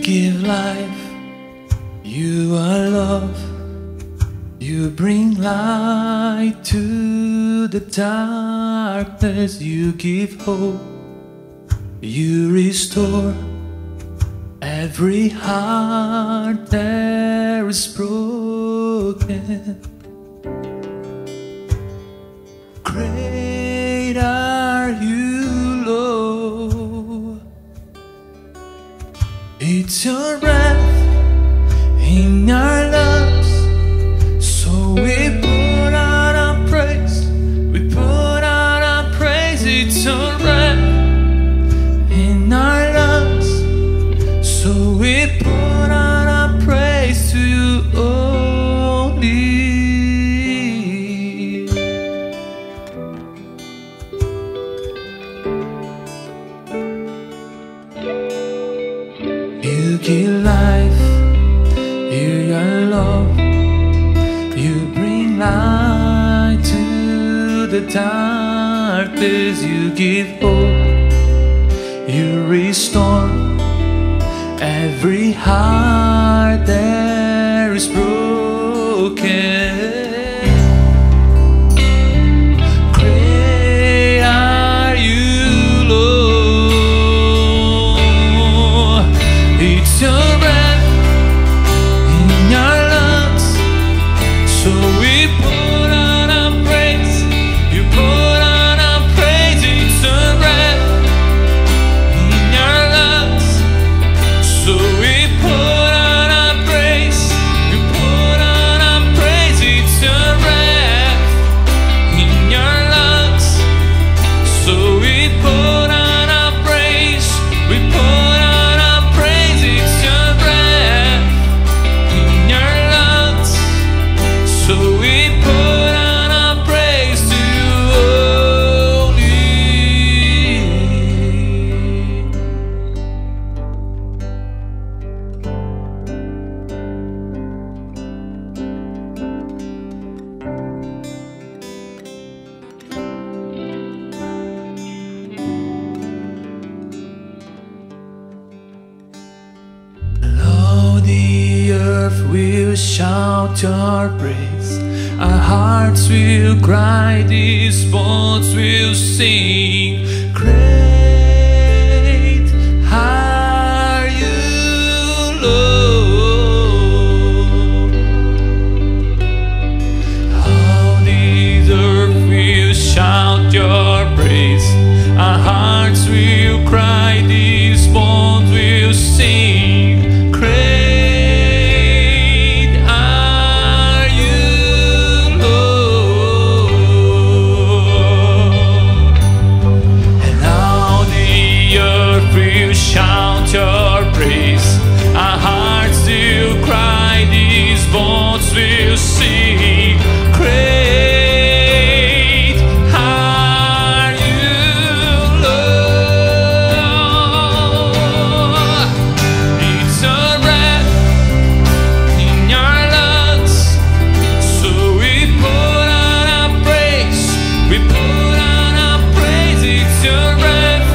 give life, you are love. You bring light to the darkness, you give hope. You restore every heart that is broken. Great are you, Lord. It's your breath in our lungs, so we put out our praise. We put out our praise. It's your breath in our lungs, so we put out our praise to you only. You give life, you are love. You bring light to the darkness, you give hope. You restore every heart that is broken. Great are you, Lord. It's your breath in our lungs, so we put on our praise. You put on our praise. It's your breath in our lungs, so we put on our praise. You put on our praise. It's your breath in your lungs, so we put on our praise. We put on our praise. It's your breath in your lungs, so we put on our praise to you only. All the earth will shout your praise. Our hearts will cry, these bones will sing. Great are you, Lord. All the earth will shout your praise. Our hearts will cry, these bones will sing. Great are you, Lord. And all the earth will shout your praise. Our hearts will cry, these bones will sing. Great are you, Lord. It's your breath in your lungs, so we put on our praise. We put on our praise. It's your breath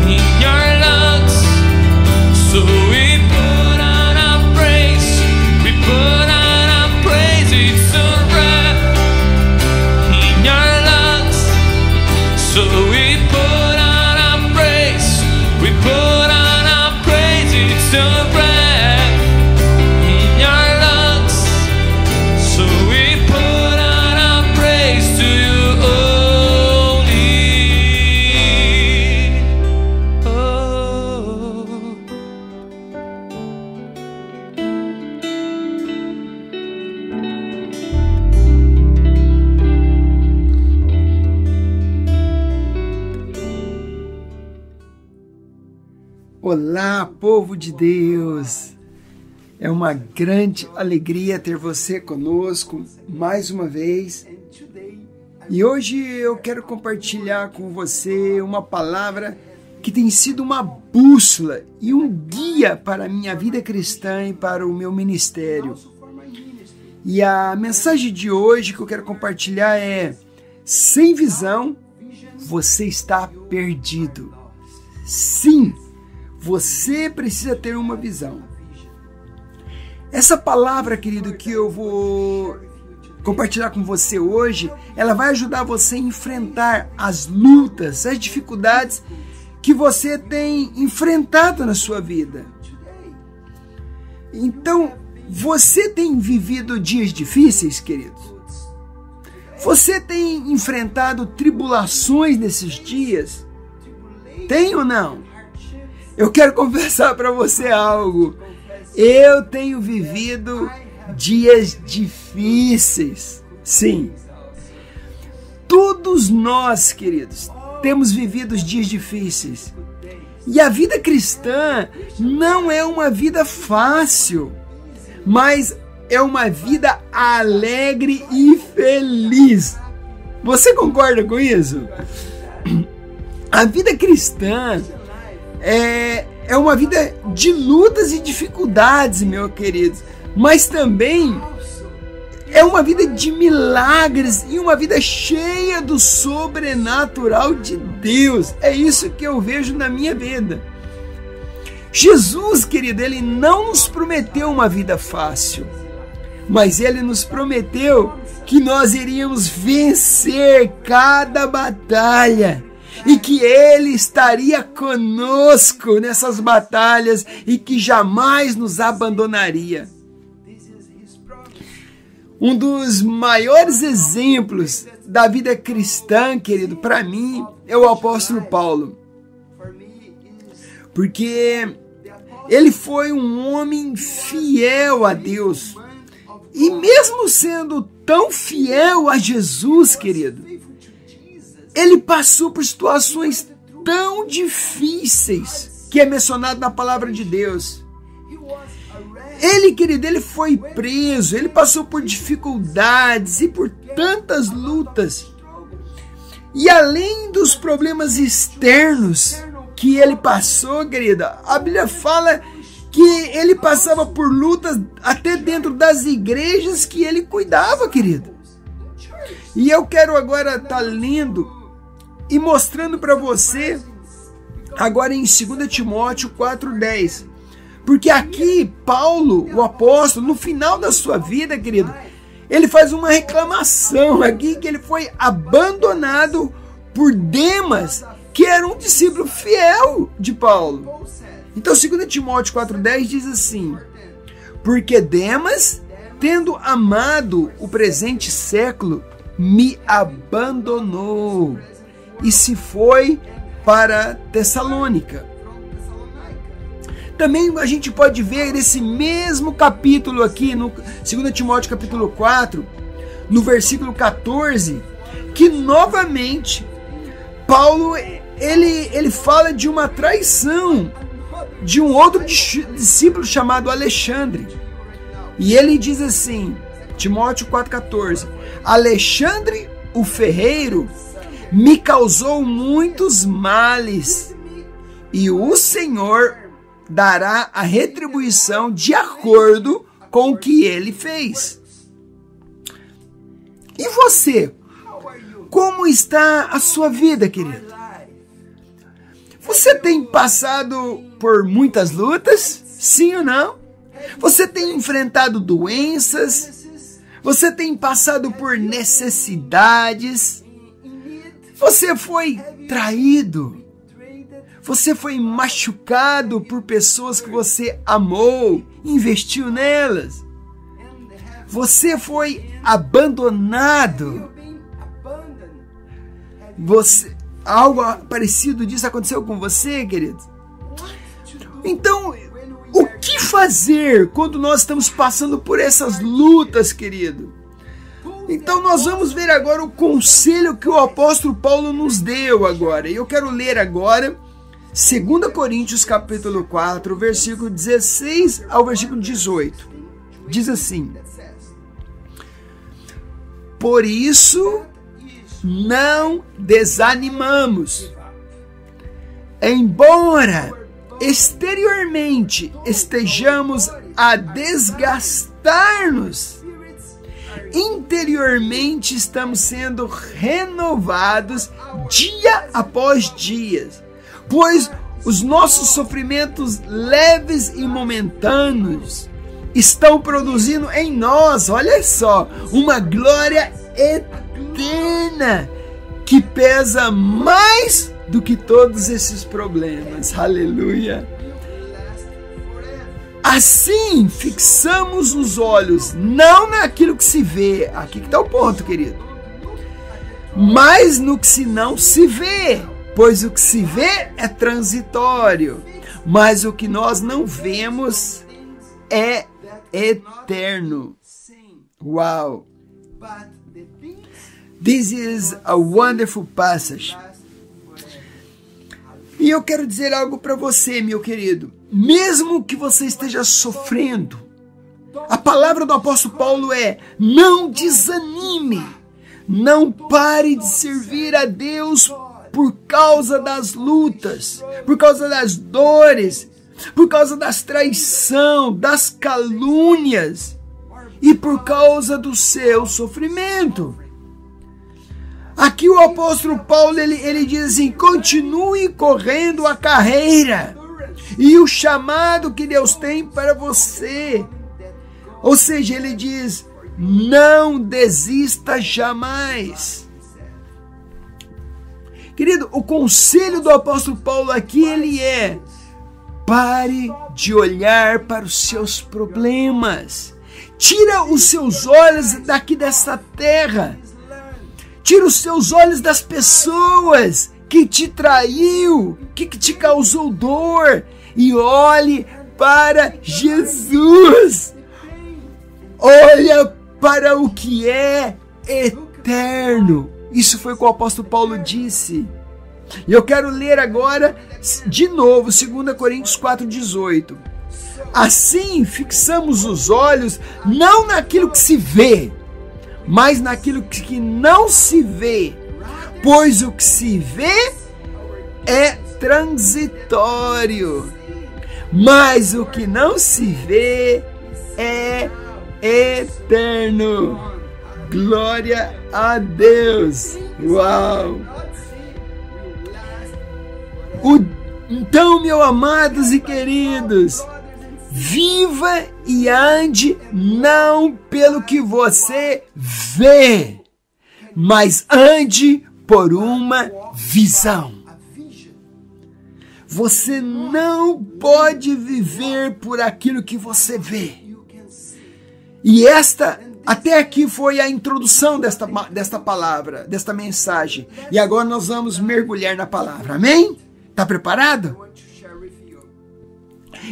in your lungs, so we put on our praise. We put on our praise. It's your breath in your lungs, so we put on our praise. We put on our praise. It's your breath in your lungs, so we put on our praise to you only. Oh. Olá, povo de Deus! É uma grande alegria ter você conosco mais uma vez. E hoje eu quero compartilhar com você uma palavra que tem sido uma bússola e um guia para a minha vida cristã e para o meu ministério. E a mensagem de hoje que eu quero compartilhar é: sem visão, você está perdido. Sim, Você precisa ter uma visão. Essa palavra, querido, que eu vou compartilhar com você hoje, ela vai ajudar você a enfrentar as lutas, as dificuldades que você tem enfrentado na sua vida. Então, você tem vivido dias difíceis, queridos? Você tem enfrentado tribulações nesses dias? Tem ou não? Eu quero confessar para você algo. Eu tenho vivido dias difíceis. Sim. Todos nós, queridos, temos vivido dias difíceis. E a vida cristã não é uma vida fácil, mas é uma vida alegre e feliz. Você concorda com isso? A vida cristã é uma vida de lutas e dificuldades, meu querido, mas também é uma vida de milagres e uma vida cheia do sobrenatural de Deus. É isso que eu vejo na minha vida. Jesus, querido, Ele não nos prometeu uma vida fácil, mas Ele nos prometeu que nós iríamos vencer cada batalha e que Ele estaria conosco nessas batalhas e que jamais nos abandonaria. Um dos maiores exemplos da vida cristã, querido, para mim, é o apóstolo Paulo. Porque ele foi um homem fiel a Deus. E mesmo sendo tão fiel a Jesus, querido, ele passou por situações tão difíceis que é mencionado na palavra de Deus. Ele, querido, ele foi preso, ele passou por dificuldades e por tantas lutas. E além dos problemas externos que ele passou, querida, a Bíblia fala que ele passava por lutas até dentro das igrejas que ele cuidava, querido. E eu quero agora estar lendo e mostrando para você, agora em 2 Timóteo 4,10. Porque aqui, Paulo, o apóstolo, no final da sua vida, querido, ele faz uma reclamação aqui que ele foi abandonado por Demas, que era um discípulo fiel de Paulo. Então, 2 Timóteo 4,10 diz assim: porque Demas, tendo amado o presente século, me abandonou e se foi para Tessalônica. Também a gente pode ver nesse mesmo capítulo aqui, no 2 Timóteo capítulo 4, no versículo 14, que novamente Paulo ele fala de uma traição de um outro discípulo chamado Alexandre. E ele diz assim, Timóteo 4,14: Alexandre, o ferreiro, me causou muitos males, e o Senhor dará a retribuição de acordo com o que ele fez. E você? Como está a sua vida, querido? Você tem passado por muitas lutas? Sim ou não? Você tem enfrentado doenças? Você tem passado por necessidades? Você foi traído? Você foi machucado por pessoas que você amou, investiu nelas? Você foi abandonado? Algo parecido disso aconteceu com você, querido? Então, o que fazer quando nós estamos passando por essas lutas, querido? Então nós vamos ver agora o conselho que o apóstolo Paulo nos deu agora. E eu quero ler agora 2 Coríntios capítulo 4, versículo 16 ao versículo 18. Diz assim: por isso não desanimamos, embora exteriormente estejamos a desgastar-nos, interiormente estamos sendo renovados dia após dia, pois os nossos sofrimentos leves e momentâneos estão produzindo em nós, olha só, uma glória eterna que pesa mais do que todos esses problemas. Aleluia! Assim, fixamos os olhos não naquilo que se vê, aqui que está o ponto, querido, mas no que não se vê, pois o que se vê é transitório, mas o que nós não vemos é eterno. Wow! This is a wonderful passage. E eu quero dizer algo para você, meu querido. Mesmo que você esteja sofrendo, a palavra do apóstolo Paulo é: não desanime, não pare de servir a Deus por causa das lutas, por causa das dores, por causa das traições, das calúnias e por causa do seu sofrimento. Aqui o apóstolo Paulo ele diz assim: continue correndo a carreira e o chamado que Deus tem para você. Ou seja, ele diz: não desista jamais. Querido, o conselho do apóstolo Paulo aqui ele é: pare de olhar para os seus problemas. Tira os seus olhos daqui dessa terra. Tira os seus olhos das pessoas que te traiu, que te causou dor, e olhe para Jesus. Olha para o que é eterno. Isso foi o que o apóstolo Paulo disse. E eu quero ler agora de novo 2 Coríntios 4,18. Assim fixamos os olhos não naquilo que se vê, mas naquilo que não se vê, pois o que se vê é transitório, mas o que não se vê é eterno. Glória a Deus! Uau! Então, meus amados e queridos, viva e ande não pelo que você vê, mas ande por uma visão. Você não pode viver por aquilo que você vê. E até aqui foi a introdução desta palavra, desta mensagem. E agora nós vamos mergulhar na palavra. Amém? Está preparado?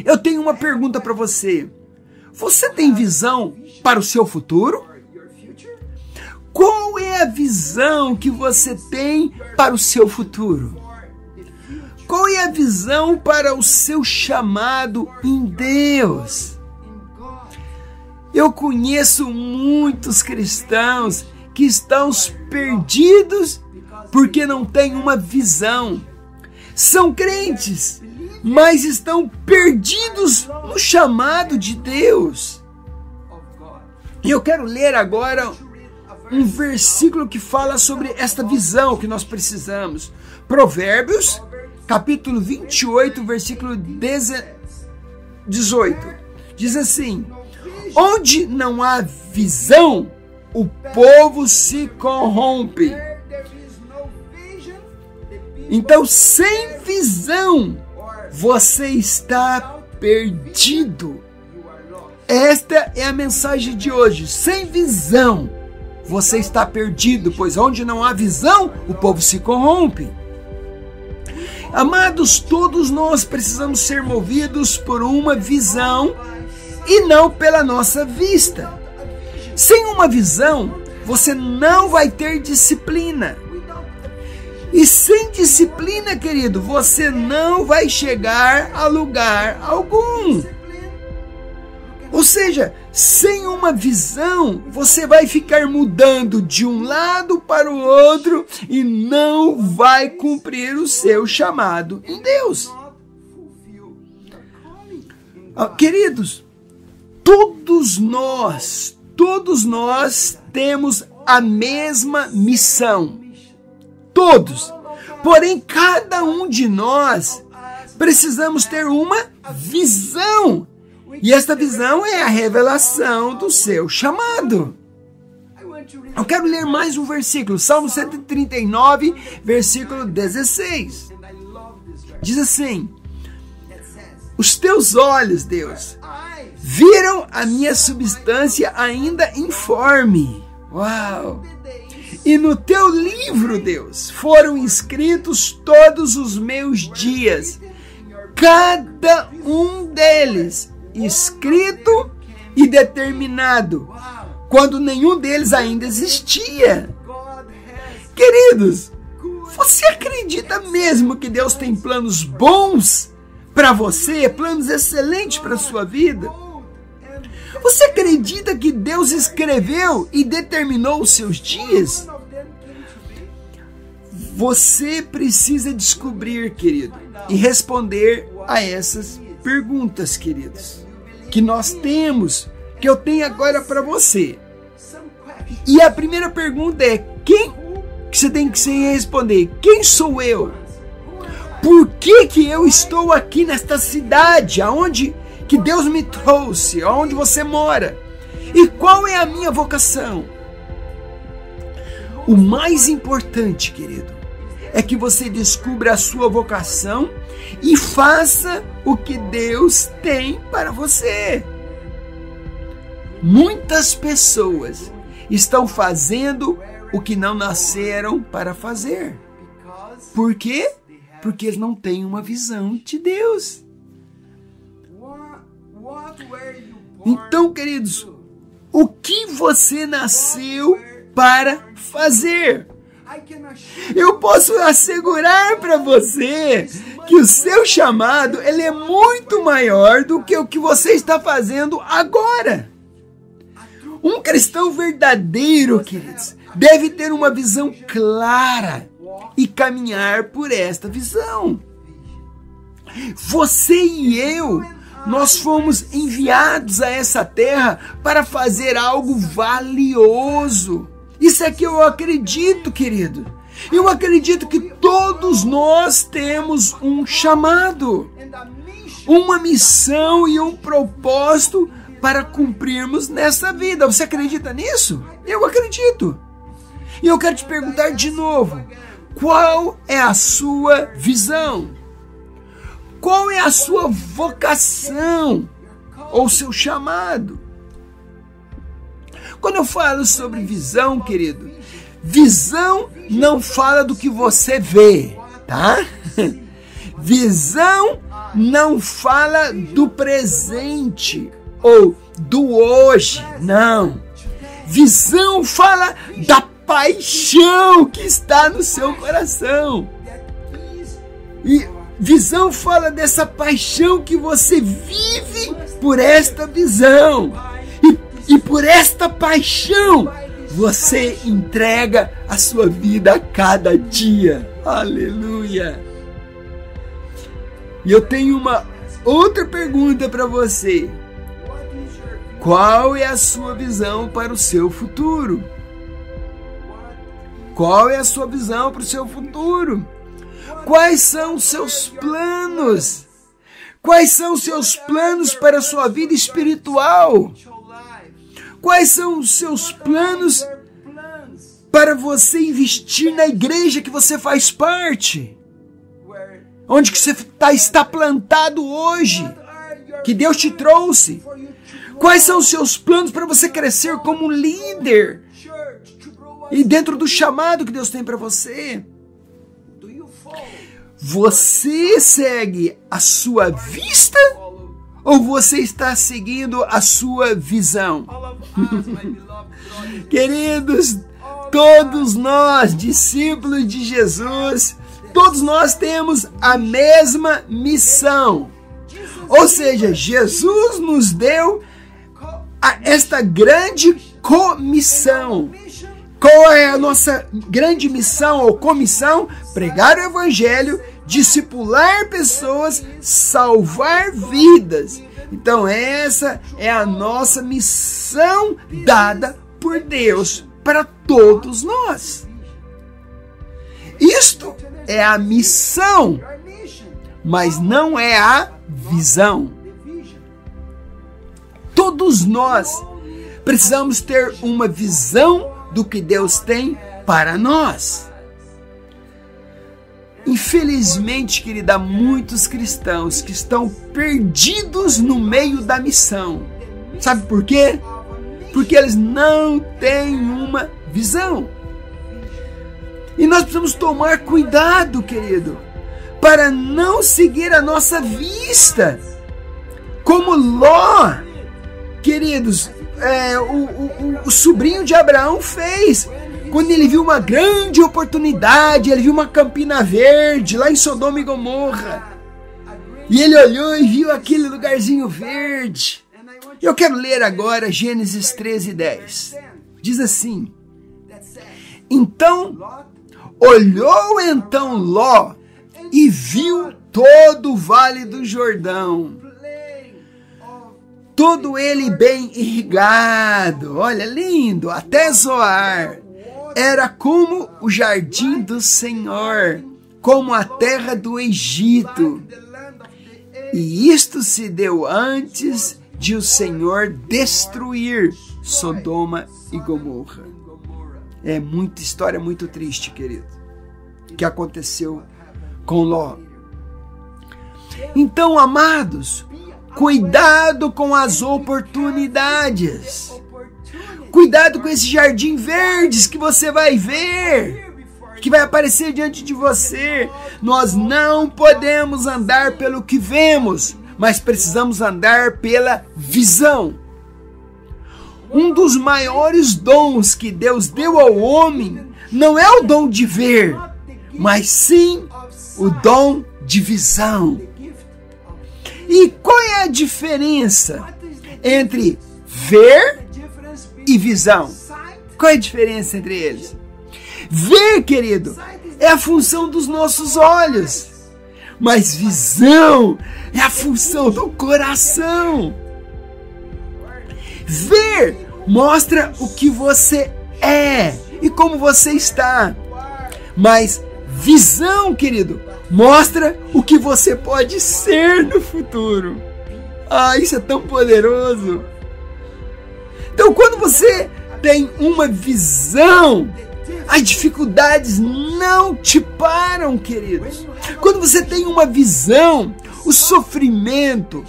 Eu tenho uma pergunta para você. Você tem visão para o seu futuro? Qual é a visão que você tem para o seu futuro? Qual é a visão para o seu chamado em Deus? Eu conheço muitos cristãos que estão perdidos porque não têm uma visão. São crentes, mas estão perdidos no chamado de Deus. E eu quero ler agora um versículo que fala sobre esta visão que nós precisamos. Provérbios, capítulo 28, versículo 18. Diz assim: onde não há visão, o povo se corrompe. Então, sem visão, você está perdido. Esta é a mensagem de hoje. Sem visão, você está perdido, pois onde não há visão, o povo se corrompe. Amados, todos nós precisamos ser movidos por uma visão e não pela nossa vista. Sem uma visão, você não vai ter disciplina. E sem disciplina, querido, você não vai chegar a lugar algum. Ou seja, sem uma visão, você vai ficar mudando de um lado para o outro e não vai cumprir o seu chamado em Deus. Queridos, todos nós temos a mesma missão. Todos. Porém, cada um de nós precisamos ter uma visão. E esta visão é a revelação do seu chamado. Eu quero ler mais um versículo, Salmo 139, versículo 16. Diz assim: os teus olhos, Deus, viram a minha substância ainda informe. Uau! E no teu livro, Deus, foram escritos todos os meus dias, cada um deles escrito e determinado, quando nenhum deles ainda existia. Queridos, você acredita mesmo que Deus tem planos bons para você, planos excelentes para a sua vida? Você acredita que Deus escreveu e determinou os seus dias? Você precisa descobrir, querido, e responder a essas perguntas, queridos, que nós temos, que eu tenho agora para você. E a primeira pergunta é: quem que você tem que responder? Quem sou eu? Por que eu estou aqui nesta cidade, aonde que Deus me trouxe, aonde você mora? E qual é a minha vocação? O mais importante, querido, é que você descubra a sua vocação e faça o que Deus tem para você. Muitas pessoas estão fazendo o que não nasceram para fazer. Por quê? Porque eles não têm uma visão de Deus. Então, queridos, o que você nasceu para fazer? Eu posso assegurar para você que o seu chamado ele é muito maior do que o que você está fazendo agora. Um cristão verdadeiro, queridos, deve ter uma visão clara e caminhar por esta visão. Você e eu, nós fomos enviados a essa terra para fazer algo valioso. Isso é que eu acredito, querido. Eu acredito que todos nós temos um chamado, uma missão e um propósito para cumprirmos nessa vida. Você acredita nisso? Eu acredito. E eu quero te perguntar de novo: qual é a sua visão? Qual é a sua vocação ou seu chamado? Quando eu falo sobre visão, querido, visão não fala do que você vê, tá? Visão não fala do presente ou do hoje, não. Visão fala da paixão que está no seu coração. E visão fala dessa paixão que você vive por esta visão. E por esta paixão, você entrega a sua vida a cada dia. Aleluia! E eu tenho uma outra pergunta para você. Qual é a sua visão para o seu futuro? Qual é a sua visão para o seu futuro? Quais são os seus planos? Quais são os seus planos para a sua vida espiritual? Quais são os seus planos para você investir na igreja que você faz parte? Onde que você está plantado hoje? Que Deus te trouxe? Quais são os seus planos para você crescer como líder? E dentro do chamado que Deus tem para você? Você segue a sua vista ou você está seguindo a sua visão? Queridos, todos nós, discípulos de Jesus, todos nós temos a mesma missão. Ou seja, Jesus nos deu esta grande comissão. Qual é a nossa grande missão ou comissão? Pregar o evangelho, discipular pessoas, salvar vidas. Então essa é a nossa missão dada por Deus para todos nós. Isto é a missão, mas não é a visão. Todos nós precisamos ter uma visão do que Deus tem para nós. Infelizmente, querida, há muitos cristãos que estão perdidos no meio da missão. Sabe por quê? Porque eles não têm uma visão. E nós precisamos tomar cuidado, querido, para não seguir a nossa vista. Como Ló, queridos, o sobrinho de Abraão fez. Quando ele viu uma grande oportunidade, ele viu uma campina verde lá em Sodoma e Gomorra. E ele olhou e viu aquele lugarzinho verde. Eu quero ler agora Gênesis 13:10. Diz assim: olhou Ló e viu todo o vale do Jordão, todo ele bem irrigado, olha, lindo, até Zoar. Era como o jardim do Senhor, como a terra do Egito. E isto se deu antes de o Senhor destruir Sodoma e Gomorra. É muita história muito triste, querido, que aconteceu com Ló. Então, amados, cuidado com as oportunidades. Cuidado com esse jardim verdes que você vai ver, que vai aparecer diante de você. Nós não podemos andar pelo que vemos, mas precisamos andar pela visão. Um dos maiores dons que Deus deu ao homem não é o dom de ver, mas sim o dom de visão. E qual é a diferença entre ver e visão? Qual é a diferença entre eles? Ver, querido, é a função dos nossos olhos, mas visão é a função do coração. Ver mostra o que você é e como você está, mas visão, querido, mostra o que você pode ser no futuro. Ah, isso é tão poderoso. Então, quando você tem uma visão, as dificuldades não te param, queridos. Quando você tem uma visão, o sofrimento,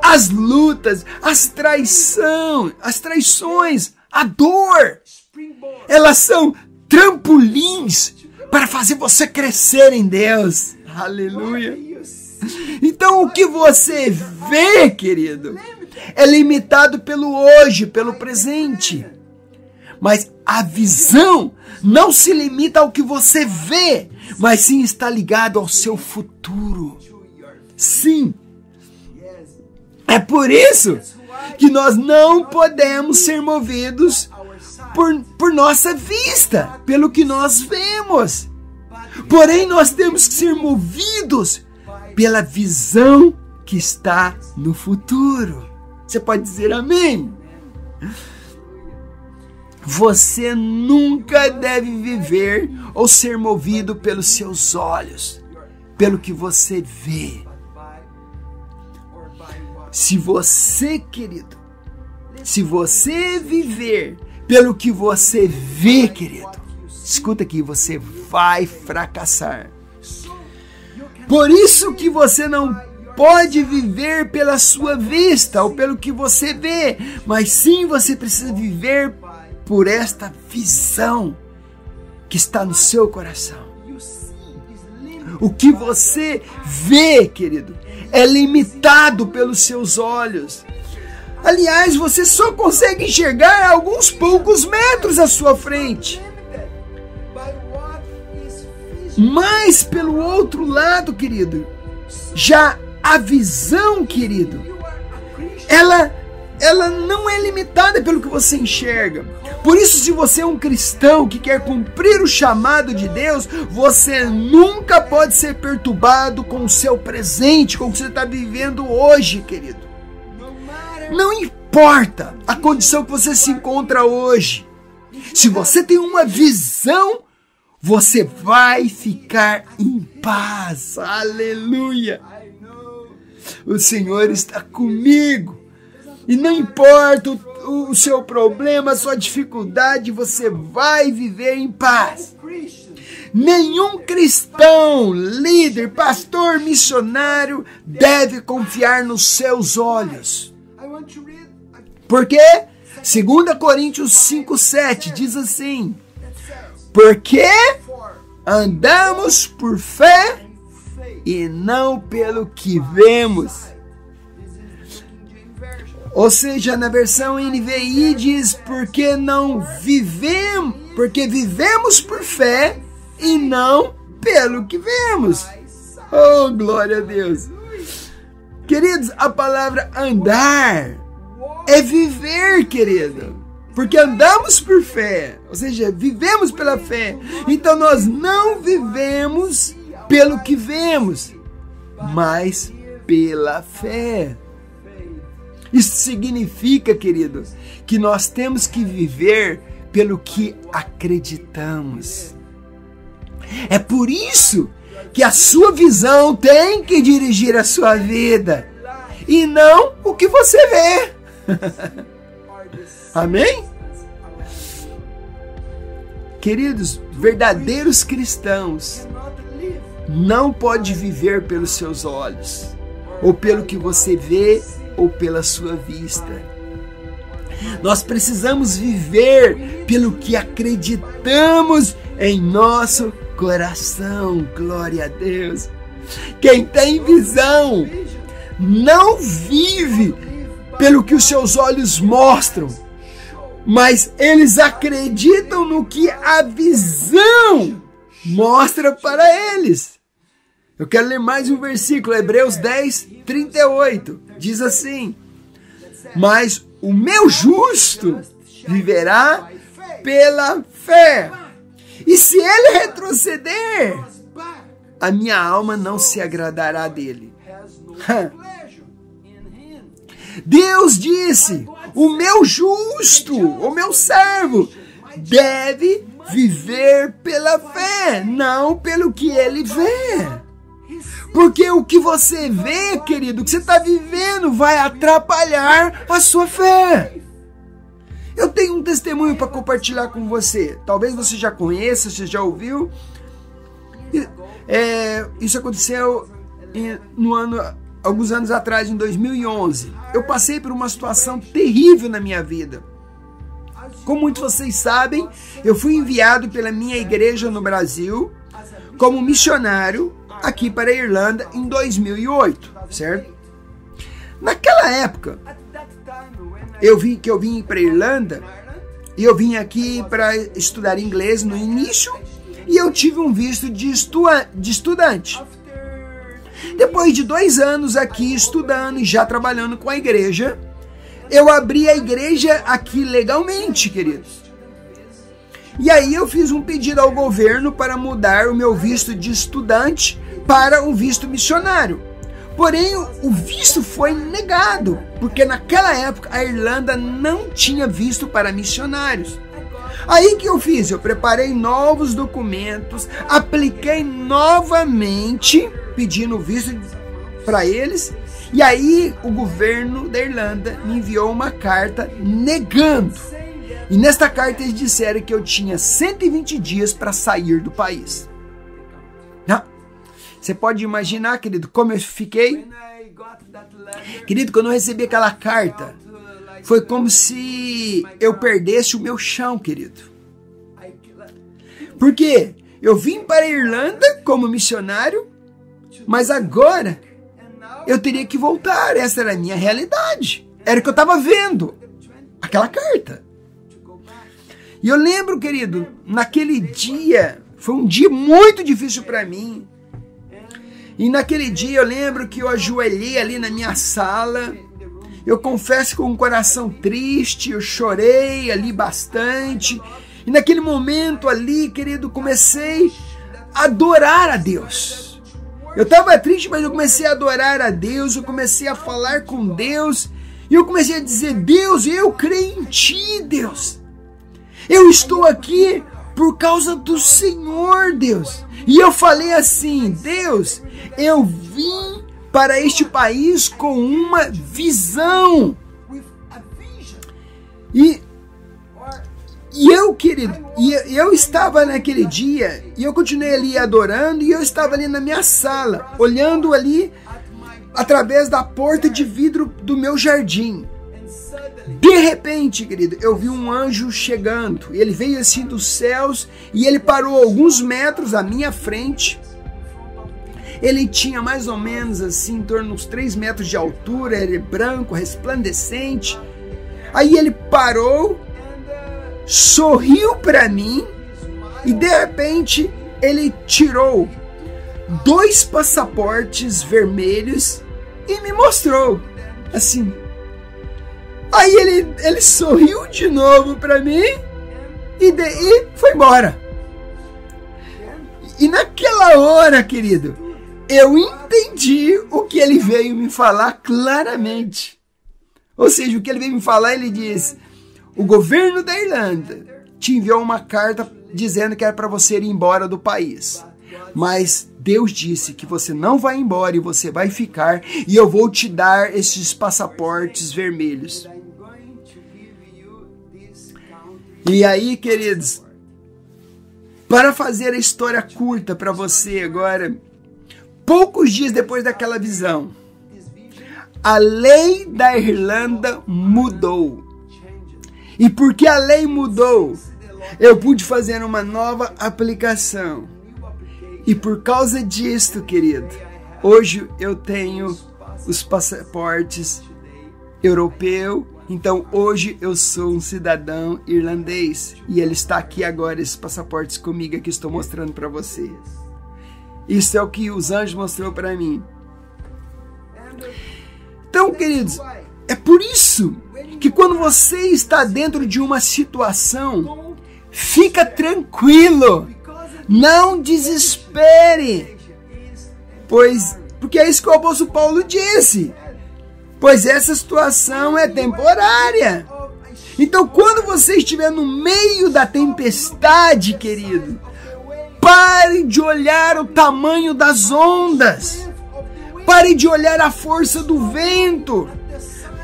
as lutas, as traições, a dor, elas são trampolins para fazer você crescer em Deus. Aleluia. Então, o que você vê, querido, é limitado pelo hoje, pelo presente. Mas a visão não se limita ao que você vê, mas sim está ligado ao seu futuro. Sim. É por isso que nós não podemos ser movidos por nossa vista, pelo que nós vemos. Porém, nós temos que ser movidos pela visão que está no futuro. Você pode dizer amém? Você nunca deve viver ou ser movido pelos seus olhos, pelo que você vê. Se você, querido, se você viver pelo que você vê, querido, escuta aqui, você vai fracassar. Por isso que você não pode viver pela sua vista ou pelo que você vê, mas sim você precisa viver por esta visão que está no seu coração. O que você vê, querido, é limitado pelos seus olhos. Aliás, você só consegue enxergar alguns poucos metros à sua frente. Mas pelo outro lado, querido, já a visão, querido, ela não é limitada pelo que você enxerga. Por isso, se você é um cristão que quer cumprir o chamado de Deus, você nunca pode ser perturbado com o seu presente, com o que você está vivendo hoje, querido. Não importa a condição que você se encontra hoje. Se você tem uma visão, você vai ficar em paz. Aleluia! O Senhor está comigo. E não importa o seu problema, a sua dificuldade, você vai viver em paz. Nenhum cristão, líder, pastor, missionário deve confiar nos seus olhos. Por quê? 2 Coríntios 5:7 diz assim: porque andamos por fé e não pelo que vemos. Ou seja, na versão NVI diz: porque vivemos por fé e não pelo que vemos. Oh, glória a Deus. Queridos, a palavra andar é viver, querido. Porque andamos por fé, ou seja, vivemos pela fé. Então nós não vivemos pelo que vemos, mas pela fé. Isso significa, querido, que nós temos que viver pelo que acreditamos. É por isso que a sua visão tem que dirigir a sua vida e não o que você vê. Amém? Queridos, verdadeiros cristãos não podem viver pelos seus olhos, ou pelo que você vê, ou pela sua vista. Nós precisamos viver pelo que acreditamos em nosso coração. Glória a Deus. Quem tem visão não vive pelo que os seus olhos mostram, mas eles acreditam no que a visão mostra para eles. Eu quero ler mais um versículo, Hebreus 10:38. Diz assim: mas o meu justo viverá pela fé, e se ele retroceder, a minha alma não se agradará dele. Deus disse: o meu justo, o meu servo, deve viver pela fé, não pelo que ele vê. Porque o que você vê, querido, o que você está vivendo, vai atrapalhar a sua fé. Eu tenho um testemunho para compartilhar com você. Talvez você já conheça, você já ouviu. Isso aconteceu alguns anos atrás, em 2011. Eu passei por uma situação terrível na minha vida. Como muitos de vocês sabem, eu fui enviado pela minha igreja no Brasil como missionário aqui para a Irlanda em 2008, certo? Naquela época, eu vim para a Irlanda e eu vim aqui para estudar inglês no início e eu tive um visto de estudante. Depois de 2 anos aqui estudando e já trabalhando com a igreja, eu abri a igreja aqui legalmente, queridos. E aí eu fiz um pedido ao governo para mudar o meu visto de estudante para um visto missionário. Porém, o visto foi negado, porque naquela época a Irlanda não tinha visto para missionários. Aí que eu fiz? Eu preparei novos documentos, apliquei novamente, pedindo visto para eles, e aí o governo da Irlanda me enviou uma carta negando. E nesta carta eles disseram que eu tinha 120 dias para sair do país. Você pode imaginar, querido, como eu fiquei? Querido, quando eu recebi aquela carta, foi como se eu perdesse o meu chão, querido. Porque eu vim para a Irlanda como missionário, mas agora eu teria que voltar. Essa era a minha realidade. Era o que eu estava vendo. Aquela carta. E eu lembro, querido, naquele dia, foi um dia muito difícil para mim. E naquele dia eu lembro que eu ajoelhei ali na minha sala. Eu confesso com um coração triste, eu chorei ali bastante. E naquele momento ali, querido, comecei a adorar a Deus. Eu estava triste, mas eu comecei a adorar a Deus, eu comecei a falar com Deus. E eu comecei a dizer: Deus, eu creio em Ti, Deus. Eu estou aqui por causa do Senhor, Deus. E eu falei assim: Deus, eu vim para este país com uma visão. E eu, querido, eu estava naquele dia, e eu continuei ali adorando, e eu estava ali na minha sala, olhando ali através da porta de vidro do meu jardim. De repente, querido, eu vi um anjo chegando. Ele veio assim dos céus e ele parou alguns metros à minha frente. Ele tinha mais ou menos assim, em torno de uns 3 metros de altura, ele é branco, resplandecente. Aí ele parou, sorriu para mim e de repente ele tirou 2 passaportes vermelhos e me mostrou assim. Aí ele sorriu de novo para mim e foi embora. E naquela hora, querido, eu entendi o que ele veio me falar claramente. Ou seja, o que ele veio me falar, ele diz: o governo da Irlanda te enviou uma carta dizendo que era para você ir embora do país. Mas Deus disse que você não vai embora e você vai ficar, e eu vou te dar esses passaportes vermelhos. E aí, queridos, para fazer a história curta para você agora, poucos dias depois daquela visão, a lei da Irlanda mudou. E porque a lei mudou, eu pude fazer uma nova aplicação. E por causa disto, querido, hoje eu tenho os passaportes europeus. Então hoje eu sou um cidadão irlandês. E ele está aqui agora, esses passaportes comigo que estou mostrando para vocês. Isso é o que os anjos mostrou para mim. Então, queridos, é por isso que quando você está dentro de uma situação, fica tranquilo, não desespere, porque é isso que o apóstolo Paulo disse, pois essa situação é temporária. Então, quando você estiver no meio da tempestade, querido, pare de olhar o tamanho das ondas, pare de olhar a força do vento,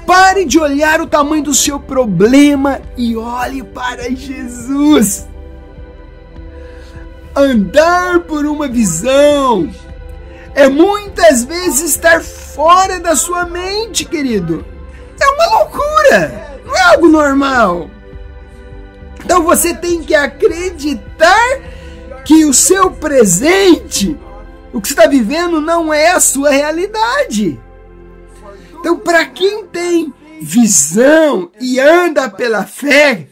pare de olhar o tamanho do seu problema e olhe para Jesus. Andar por uma visão é muitas vezes estar fora da sua mente, querido. É uma loucura, não é algo normal. Então você tem que acreditar que o seu presente, o que você está vivendo, não é a sua realidade. Então, para quem tem visão e anda pela fé,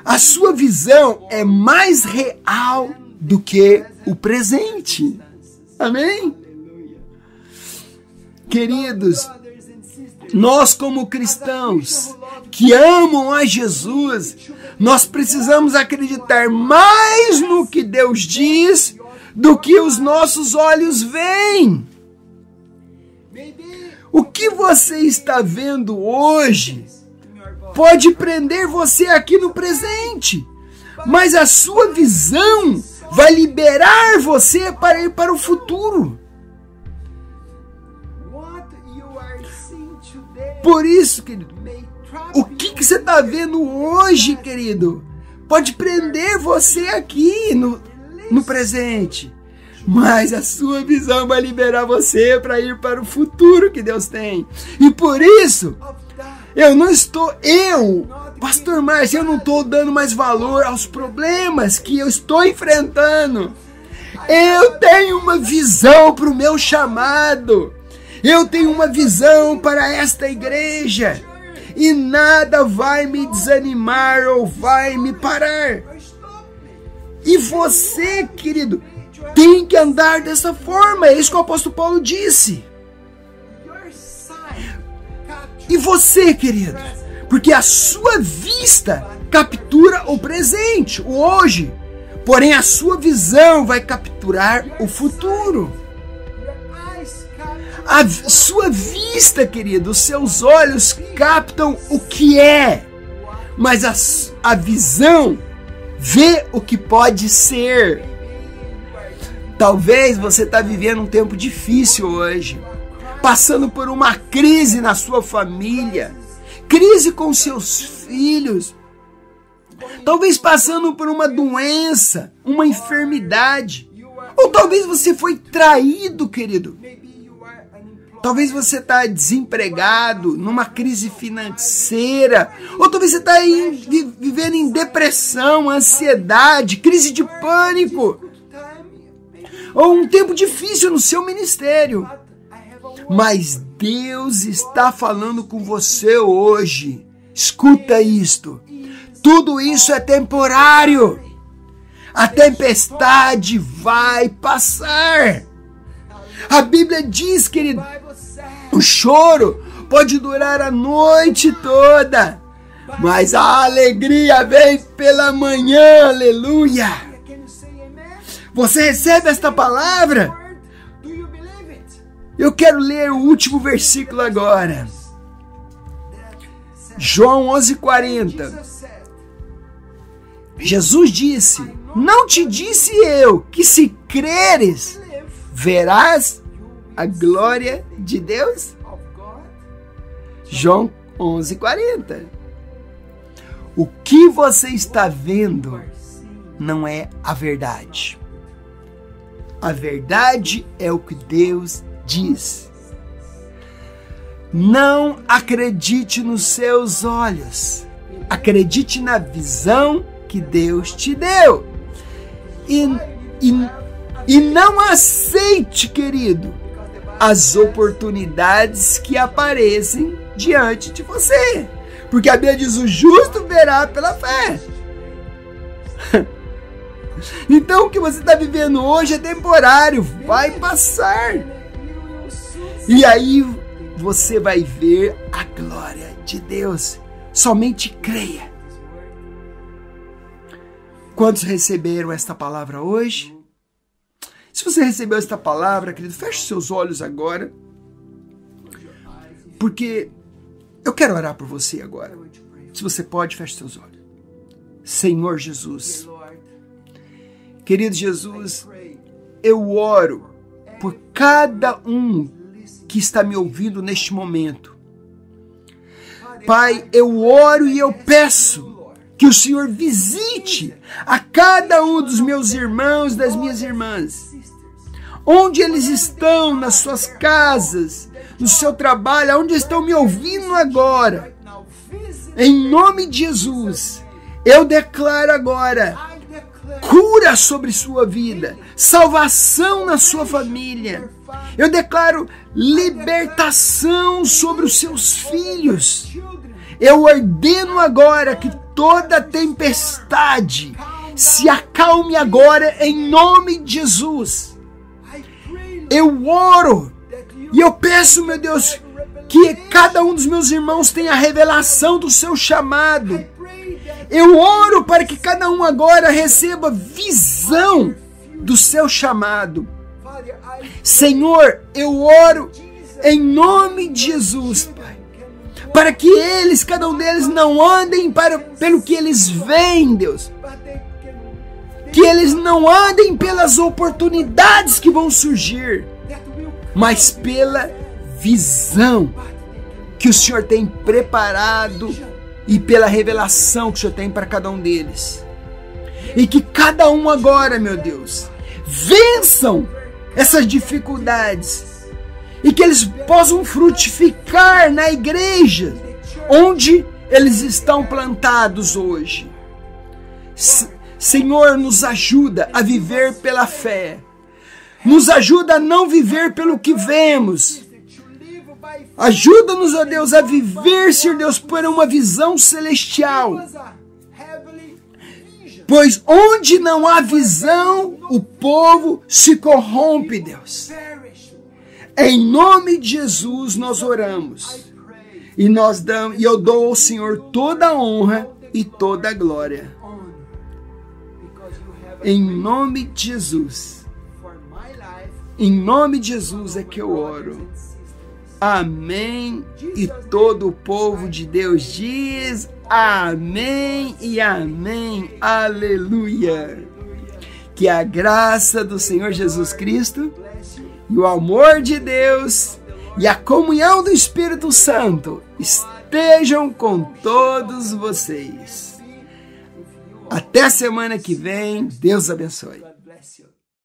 a sua visão é mais real do que o presente. Amém? Queridos, nós como cristãos que amam a Jesus, nós precisamos acreditar mais no que Deus diz do que os nossos olhos veem. O que você está vendo hoje pode prender você aqui no presente, mas a sua visão vai liberar você para ir para o futuro. Por isso, querido, o que você está vendo hoje, querido, pode prender você aqui no presente, mas a sua visão vai liberar você para ir para o futuro que Deus tem. E por isso, Pastor Márcio, eu não estou dando mais valor aos problemas que eu estou enfrentando. Eu tenho uma visão para o meu chamado. Eu tenho uma visão para esta igreja. E nada vai me desanimar ou vai me parar. E você, querido, tem que andar dessa forma. É isso que o apóstolo Paulo disse. E você, querido, porque a sua vista captura o presente, o hoje. Porém, a sua visão vai capturar o futuro. A sua vista, querido, os seus olhos captam o que é. Mas a visão Vê o que pode ser. Talvez você está vivendo um tempo difícil hoje, passando por uma crise na sua família, crise com seus filhos, talvez passando por uma doença, uma enfermidade, ou talvez você foi traído, querido. Talvez você está desempregado, numa crise financeira, ou talvez você está vivendo em depressão, ansiedade, crise de pânico, ou um tempo difícil no seu ministério. Mas Deus está falando com você hoje. Escuta isto. Tudo isso é temporário. A tempestade vai passar. A Bíblia diz, querido, o choro pode durar a noite toda, mas a alegria vem pela manhã. Aleluia. Você recebe esta palavra? Eu quero ler o último versículo agora. João 11:40. Jesus disse: não te disse eu que se creres, verás a glória de Deus? João 11:40. O que você está vendo não é a verdade. A verdade é o que Deus diz. Não acredite nos seus olhos. Acredite na visão que Deus te deu. E não aceite, querido, as oportunidades que aparecem diante de você. Porque a Bíblia diz: o justo verá pela fé. Então o que você está vivendo hoje é temporário, vai passar. E aí você vai ver a glória de Deus. Somente creia. Quantos receberam esta palavra hoje? Se você recebeu esta palavra, querido, feche seus olhos agora, porque eu quero orar por você agora. Se você pode, feche seus olhos. Senhor Jesus, querido Jesus, eu oro por cada um que está me ouvindo neste momento. Pai, eu oro e eu peço que o Senhor visite a cada um dos meus irmãos, das minhas irmãs, onde eles estão, nas suas casas, no seu trabalho, onde estão me ouvindo agora. Em nome de Jesus, eu declaro agora cura sobre sua vida, salvação na sua família. Eu declaro libertação sobre os seus filhos. Eu ordeno agora que toda tempestade se acalme agora em nome de Jesus. Eu oro e eu peço, meu Deus, que cada um dos meus irmãos tenha a revelação do seu chamado. Eu oro para que cada um agora receba visão do seu chamado. Senhor, eu oro em nome de Jesus, Pai, para que eles, cada um deles, não andem pelo que eles veem, Deus. Que eles não andem pelas oportunidades que vão surgir, mas pela visão que o Senhor tem preparado e pela revelação que o Senhor tem para cada um deles. E que cada um agora, meu Deus, vençam essas dificuldades e que eles possam frutificar na igreja onde eles estão plantados hoje. Senhor, nos ajuda a viver pela fé. Nos ajuda a não viver pelo que vemos. Ajuda-nos, ó Deus, a viver, Senhor Deus, por uma visão celestial. Pois onde não há visão, o povo se corrompe, Deus. Em nome de Jesus nós oramos. E eu dou ao Senhor toda a honra e toda a glória. Em nome de Jesus. Em nome de Jesus é que eu oro. Amém. E todo o povo de Deus diz amém e amém. Aleluia. Que a graça do Senhor Jesus Cristo e o amor de Deus e a comunhão do Espírito Santo estejam com todos vocês. Até semana que vem. Deus abençoe.